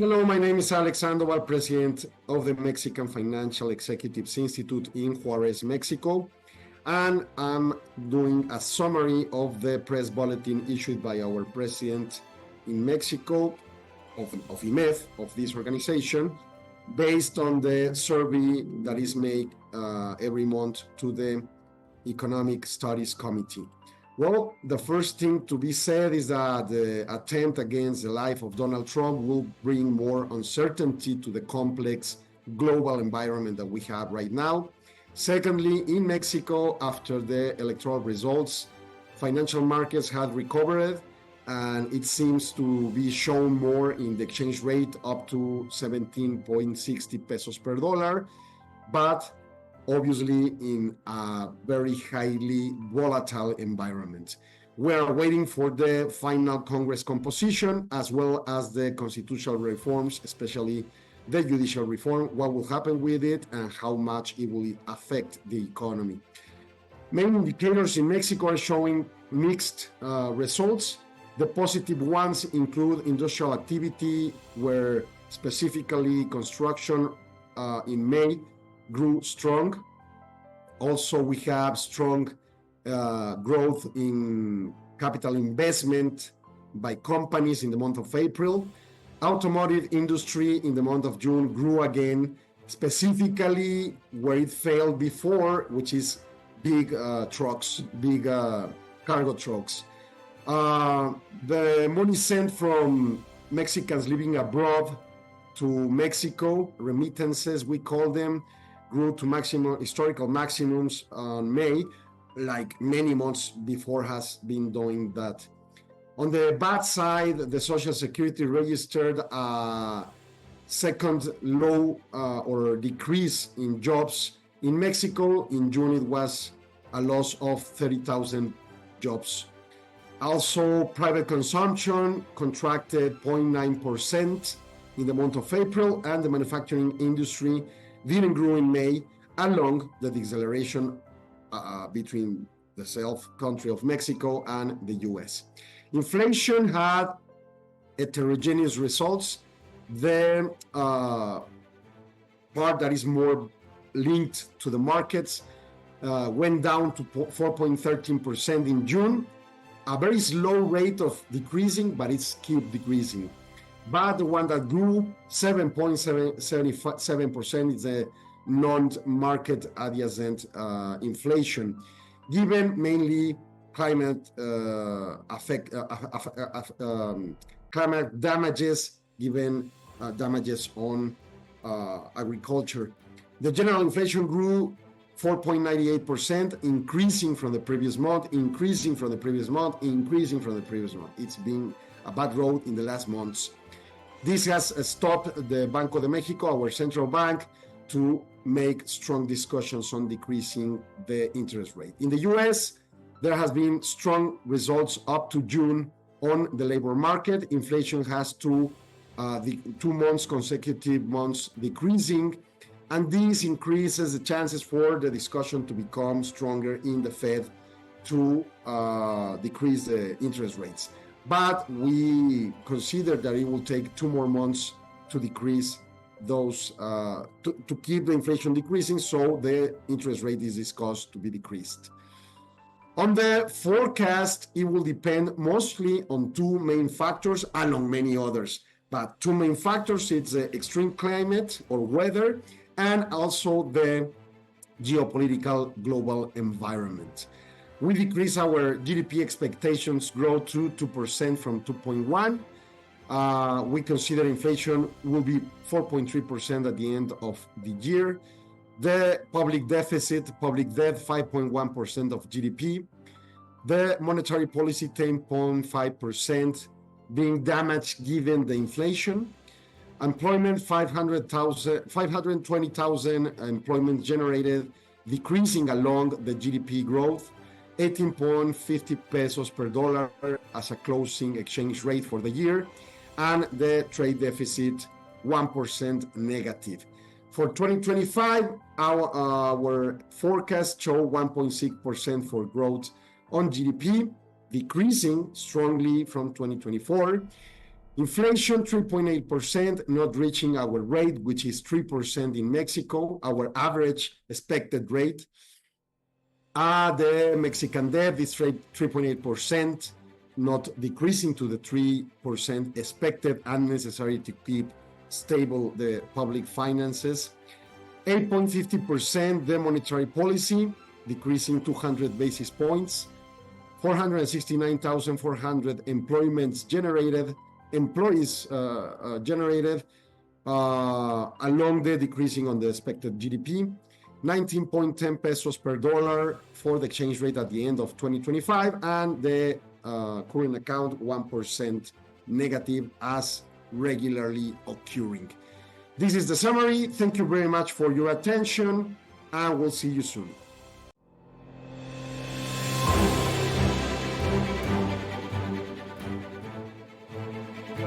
Hello, my name is Alex Sandoval, president of the Mexican Financial Executives Institute in Juarez, Mexico, and I'm doing a summary of the press bulletin issued by our president in Mexico of IMEF, of this organization, based on the survey that is made every month to the Economic Studies Committee. Well, the first thing to be said is that the attempt against the life of Donald Trump will bring more uncertainty to the complex global environment that we have right now. Secondly, in Mexico, after the electoral results, financial markets had recovered, and it seems to be shown more in the exchange rate up to 17.60 pesos per dollar, but obviously in a very highly volatile environment. We are waiting for the final Congress composition as well as the constitutional reforms, especially the judicial reform, what will happen with it and how much it will affect the economy. Main indicators in Mexico are showing mixed results. The positive ones include industrial activity, where specifically construction in May grew strong. Also, we have strong growth in capital investment by companies in the month of April. Automotive industry in the month of June grew again, specifically where it failed before, which is big trucks, big cargo trucks. The money sent from Mexicans living abroad to Mexico, remittances we call them, grew to historical maximums on May, like many months before has been doing that. On the bad side, the Social Security registered a second low or decrease in jobs in Mexico. In June, it was a loss of 30,000 jobs. Also, private consumption contracted 0.9% in the month of April, and the manufacturing industry didn't grow in May, along the deceleration between the self-country of Mexico and the US. Inflation had heterogeneous results. The part that is more linked to the markets went down to 4.13% in June, a very slow rate of decreasing, but it's keep decreasing. But the one that grew 7.77% is the non-market adjacent inflation, given mainly climate climate damages, given damages on agriculture. The general inflation grew 4.98%, increasing from the previous month, increasing from the previous month, increasing from the previous month. It's been a bad road in the last months. This has stopped the Banco de Mexico, our central bank, to make strong discussions on decreasing the interest rate. In the US, there has been strong results up to June on the labor market. Inflation has the 2 months, consecutive months decreasing, and this increases the chances for the discussion to become stronger in the Fed to decrease the interest rates. But we consider that it will take 2 more months to decrease those, to keep the inflation decreasing, so the interest rate is discussed to be decreased. On the forecast, it will depend mostly on 2 main factors, among many others. But 2 main factors, it's the extreme climate or weather, and also the geopolitical global environment. We decrease our GDP expectations growth to 2% from 2.1. We consider inflation will be 4.3% at the end of the year. The public debt, 5.1% of GDP. The monetary policy, 10.5%, being damaged given the inflation. Employment, 520,000 employment generated, decreasing along the GDP growth. 18.50 pesos per dollar as a closing exchange rate for the year, and the trade deficit 1% negative. For 2025, our forecast show 1.6% for growth on GDP, decreasing strongly from 2024. Inflation 3.8%, not reaching our rate, which is 3% in Mexico, our average expected rate. The Mexican debt is 3.8%, not decreasing to the 3% expected and necessary to keep stable the public finances. 8.50% the monetary policy, decreasing 200 basis points. 469,400 employes generated, along the decreasing on the expected GDP. 19.10 pesos per dollar for the exchange rate at the end of 2025, and the current account 1% negative as regularly occurring. This is the summary. Thank you very much for your attention, and we'll see you soon.